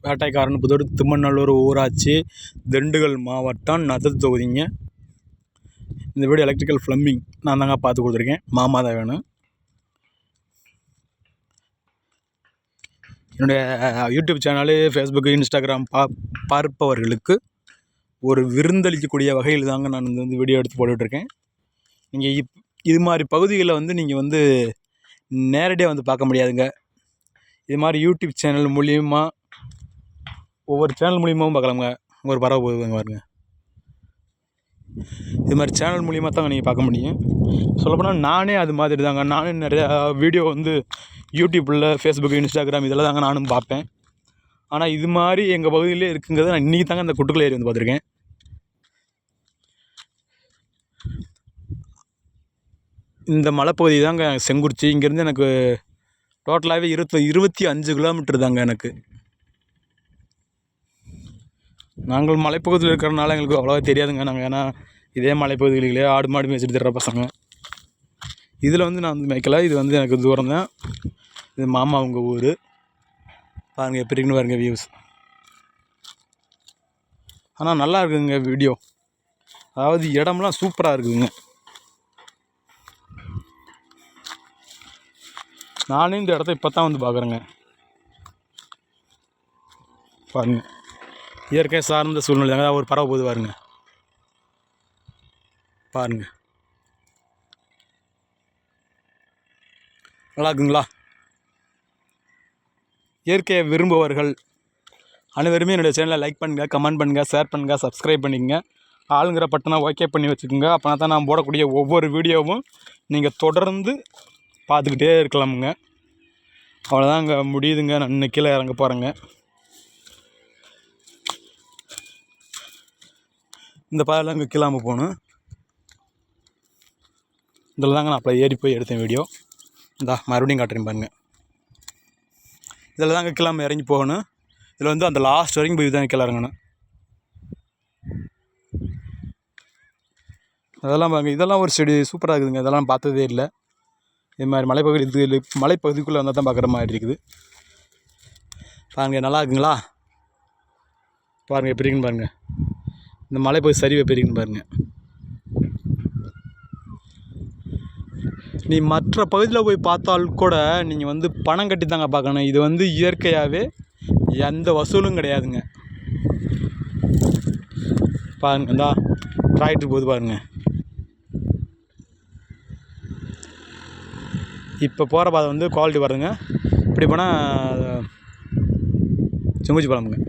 வேட்டைக்காரன்புதூர் திம்மநல்லூர் ஊராட்சி திண்டுக்கல் மாவட்டம் நத்தத்து தொகுதிங்க. இந்த வீடு எலக்ட்ரிக்கல் ப்ளம்பிங் நான் தாங்க பார்த்து கொடுத்துருக்கேன். மாமா தான் வேணும். என்னுடைய யூடியூப் சேனலு, ஃபேஸ்புக்கு, இன்ஸ்டாகிராம் பார்ப்பவர்களுக்கு ஒரு விருந்தளிக்கக்கூடிய வகையில் தாங்க நான் வந்து வீடியோ எடுத்து போட்டுட்ருக்கேன். நீங்கள் இது மாதிரி பகுதிகளில் வந்து நீங்கள் வந்து நேரடியாக வந்து பார்க்க முடியாதுங்க. இது மாதிரி யூடியூப் சேனல் மூலிமா ஒவ்வொரு சேனல் மூலியமாகவும் பார்க்கலாங்க. ஒரு பறவை போகுதுங்க பாருங்க. இது மாதிரி சேனல் மூலிமா தாங்க நீங்கள் பார்க்க முடியும். சொல்லப்போனால் நானே அது மாதிரி தாங்க. நானே நிறையா வீடியோ வந்து யூடியூப்பில், ஃபேஸ்புக்கு, இன்ஸ்டாகிராம் இதெல்லாம் தாங்க நானும் பார்ப்பேன். ஆனால் இது மாதிரி எங்கள் பகுதியிலே இருக்குங்கிறத நான் இன்றைக்கி தாங்க இந்த குட்டுக்குள்ள ஏரி வந்து பார்த்துருக்கேன். இந்த மலைப்பகுதி தாங்க செங்குறிச்சி. இங்கேருந்து எனக்கு டோட்டலாகவே 25 கிலோமீட்டர் தாங்க எனக்கு. நாங்கள் மலைப்பகுதியில் இருக்கிறனால எங்களுக்கு அவ்வளோவா தெரியாதுங்க. நாங்கள் ஏன்னா இதே மலைப்பகுதிகளிலே ஆடு மாடு மேய்ச்சிட்டு தர்ற பசங்க. இதில் வந்து நான் வந்து மேய்க்கல. இது வந்து எனக்கு தூரம் தான். இது மாமா அவங்க ஊர். பாருங்கள் எப்படி இருக்குன்னு பாருங்கள் வியூஸ். ஆனால் நல்லா இருக்குதுங்க வீடியோ. அதாவது இடம்லாம் சூப்பராக இருக்குதுங்க. நானும் இந்த இடத்த இப்போ தான் வந்து பார்க்குறேங்க. பாருங்கள் இயற்கை சார்ந்த சூழ்நிலை தாங்க. ஒரு பறவை போது பாருங்க. பாருங்கள் நல்லா இருக்குங்களா? இயற்கையை விரும்புபவர்கள் அனைவருமே என்னுடைய சேனலை லைக் பண்ணுங்கள், கமெண்ட் பண்ணுங்கள், ஷேர் பண்ணுங்கள், சப்ஸ்கிரைப் பண்ணிக்கங்க. ஆளுங்கிற பட்டனை ஓகே பண்ணி வச்சுக்கோங்க. அப்போனா தான் நான் போடக்கூடிய ஒவ்வொரு வீடியோவும் நீங்கள் தொடர்ந்து பார்த்துக்கிட்டே இருக்கலாமுங்க. அவ்வளோதான் அங்கே முடியுதுங்க. நான் இன்னும் கீழே இறங்க போகிறேங்க. இந்த பாதையில் அங்கே கீழாம போகணும். இதில் தாங்க நான் அப்போ ஏறி போய் எடுத்தேன் வீடியோ. இந்தா மறுபடியும் காட்டுறேன் பாருங்கள். இதில் தாங்க கீழாம இறங்கி போகணும். இதில் வந்து அந்த லாஸ்ட் வரைக்கும் போய் தான் கீழே இறங்கணும். அதெல்லாம் பாருங்கள். இதெல்லாம் ஒரு செடி சூப்பராக இருக்குதுங்க. இதெல்லாம் பார்த்ததே இல்லை. இது மாதிரி மலைப்பகுதிக்குள்ளே வந்தால் தான் பார்க்குற மாதிரி இருக்குது. பாருங்கள் நல்லா இருக்குங்களா? பாருங்கள் எப்படி இருக்குன்னு பாருங்கள். இந்த மலைப்பகுதி சரிவு எப்படி இருக்குன்னு பாருங்கள். நீ மற்ற பகுதியில் போய் பார்த்தால் கூட நீங்கள் வந்து பணம் கட்டி தாங்க பார்க்கணும். இது வந்து இயற்கையாகவே எந்த வசூலும் கிடையாதுங்க. பாருங்க இந்தா டிராக்டர் போது பாருங்கள். இப்போ போகிற பாதை வந்து குவாலிட்டி பாருங்க. இப்படி போனால் செங்குச்சி போகலாமுங்க.